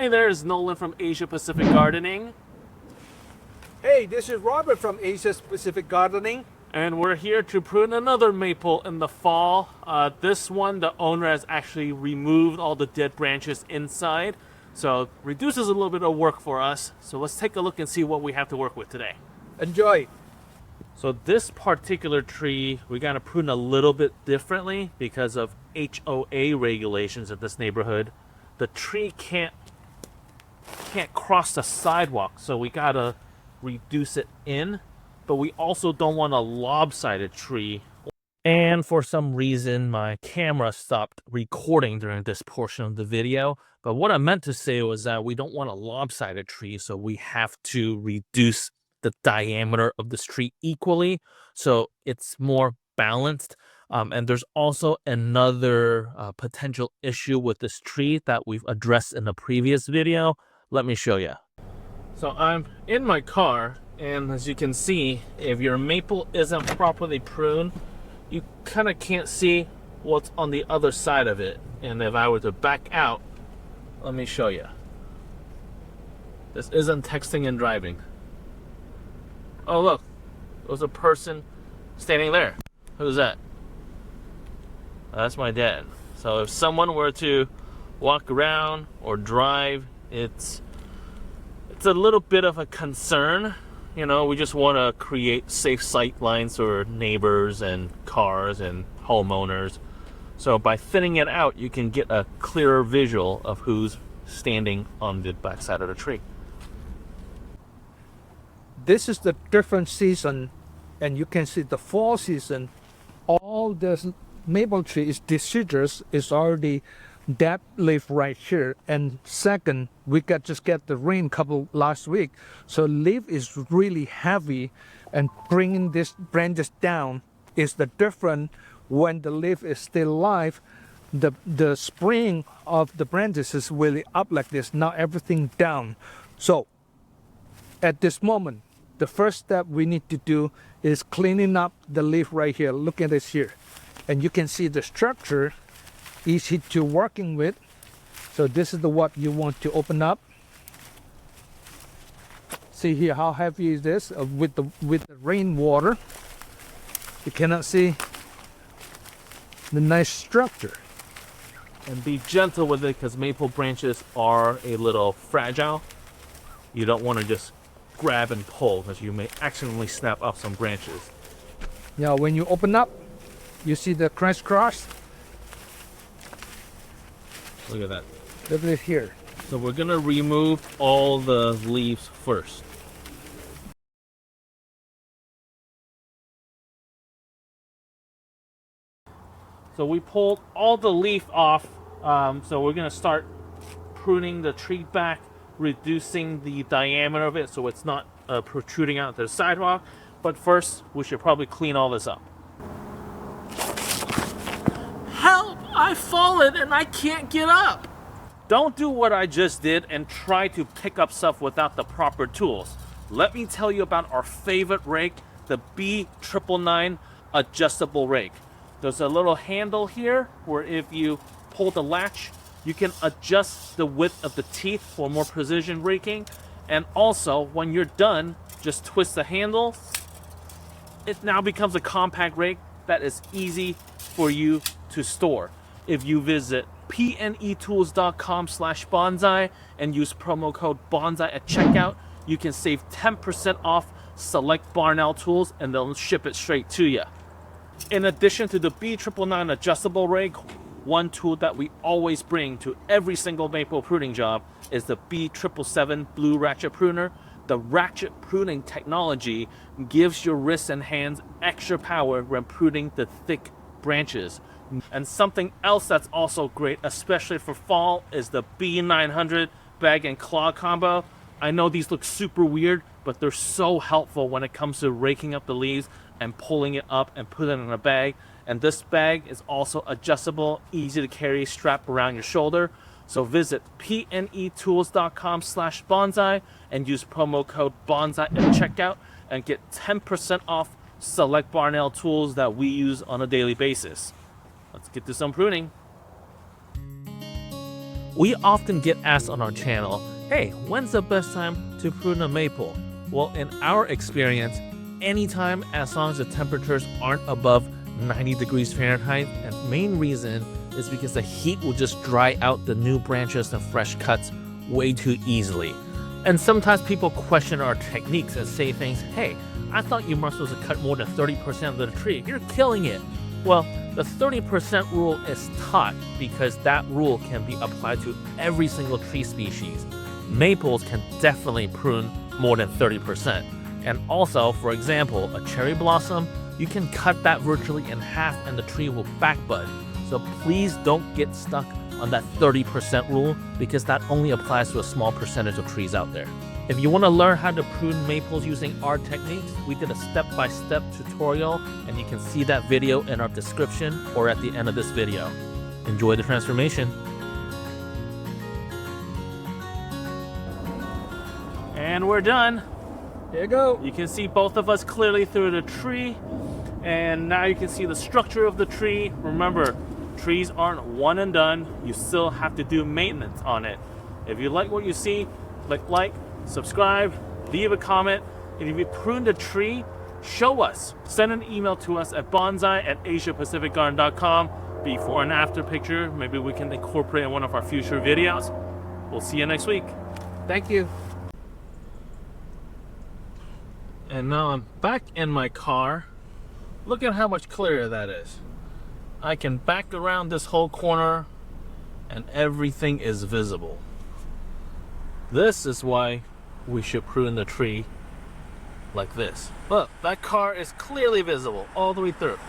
Hey there, it's Nolan from Asia Pacific Gardening. Hey, this is Robert from Asia Pacific Gardening. And we're here to prune another maple in the fall. This one, the owner has actually removed all the dead branches inside. So it reduces a little bit of work for us. So let's take a look and see what we have to work with today. Enjoy. So this particular tree, we gotta prune a little bit differently because of HOA regulations in this neighborhood. The tree can't cross the sidewalk, so we gotta reduce it in, but we also don't want a lopsided tree. And for some reason, my camera stopped recording during this portion of the video. But what I meant to say was that we don't want a lopsided tree, so we have to reduce the diameter of this tree equally so it's more balanced. And there's also another potential issue with this tree that we've addressed in a previous video. Let me show you. So I'm in my car, and as you can see, if your maple isn't properly pruned, you kind of can't see what's on the other side of it. And if I were to back out, let me show you. This isn't texting and driving. Oh look, there's a person standing there. Who's that? That's my dad. So if someone were to walk around or drive, it's a little bit of a concern. You know, we just want to create safe sight lines for neighbors and cars and homeowners. So by thinning it out, you can get a clearer visual of who's standing on the back side of the tree. This is the different season, and you can see the fall season. All this maple tree is deciduous, is already dead leaf right here. And second, we just get the rain couple last week, so leaf is really heavy, and bringing this branches down is the different. When the leaf is still alive, the spring of the branches is really up like this. Now everything down. So at this moment, the first step we need to do is cleaning up the leaf right here. Look at this here, and you can see the structure easy to working with. So this is what you want to open up. See here how heavy is this with the rainwater. You cannot see the nice structure. And be gentle with it because maple branches are a little fragile. You don't want to just grab and pull because you may accidentally snap off some branches. Now when you open up, you see the crisscross. Look at that. Look at it here. So we're gonna remove all the leaves first. So we pulled all the leaf off. So we're gonna start pruning the tree back, reducing the diameter of it so it's not protruding out to the sidewalk. But first, we should probably clean all this up. Help! I've fallen and I can't get up! Don't do what I just did and try to pick up stuff without the proper tools. Let me tell you about our favorite rake, the B999 adjustable rake. There's a little handle here where if you pull the latch, you can adjust the width of the teeth for more precision raking. And also, when you're done, just twist the handle. It now becomes a compact rake that is easy for you to store. If you visit pnetools.com/bonsai and use promo code bonsai at checkout, you can save 10% off select Barnell tools and they'll ship it straight to you. In addition to the B999 adjustable rake, one tool that we always bring to every single maple pruning job is the B777 blue ratchet pruner. The ratchet pruning technology gives your wrists and hands extra power when pruning the thick branches. And something else that's also great, especially for fall, is the B900 bag and claw combo. I know these look super weird, but they're so helpful when it comes to raking up the leaves and pulling it up and putting it in a bag. And this bag is also adjustable, easy to carry, strap around your shoulder. So visit pnetools.com/bonsai and use promo code bonsai at checkout and get 10% off select Barnell tools that we use on a daily basis. Let's get to some pruning. We often get asked on our channel, hey, when's the best time to prune a maple? Well, in our experience, anytime as long as the temperatures aren't above 90 degrees Fahrenheit, and main reason is because the heat will just dry out the new branches and fresh cuts way too easily. And sometimes people question our techniques and say things, hey, I thought you weren't supposed to cut more than 30% of the tree. You're killing it. Well, the 30% rule is taught because that rule can be applied to every single tree species. Maples can definitely prune more than 30%. And also, for example, a cherry blossom, you can cut that virtually in half and the tree will back bud. So please don't get stuck on that 30% rule because that only applies to a small percentage of trees out there. If you want to learn how to prune maples using our techniques, we did a step-by-step tutorial and you can see that video in our description or at the end of this video. Enjoy the transformation. And we're done. Here you go. You can see both of us clearly through the tree. And now you can see the structure of the tree. Remember, trees aren't one and done. You still have to do maintenance on it. If you like what you see, click like, subscribe, leave a comment. And if you pruned a tree, show us. Send an email to us at bonsai@asiapacificgarden.com. Before and after picture. Maybe we can incorporate in one of our future videos. We'll see you next week. Thank you. And now I'm back in my car. Look at how much clearer that is. I can back around this whole corner and everything is visible. This is why we should prune the tree like this. Look, that car is clearly visible all the way through.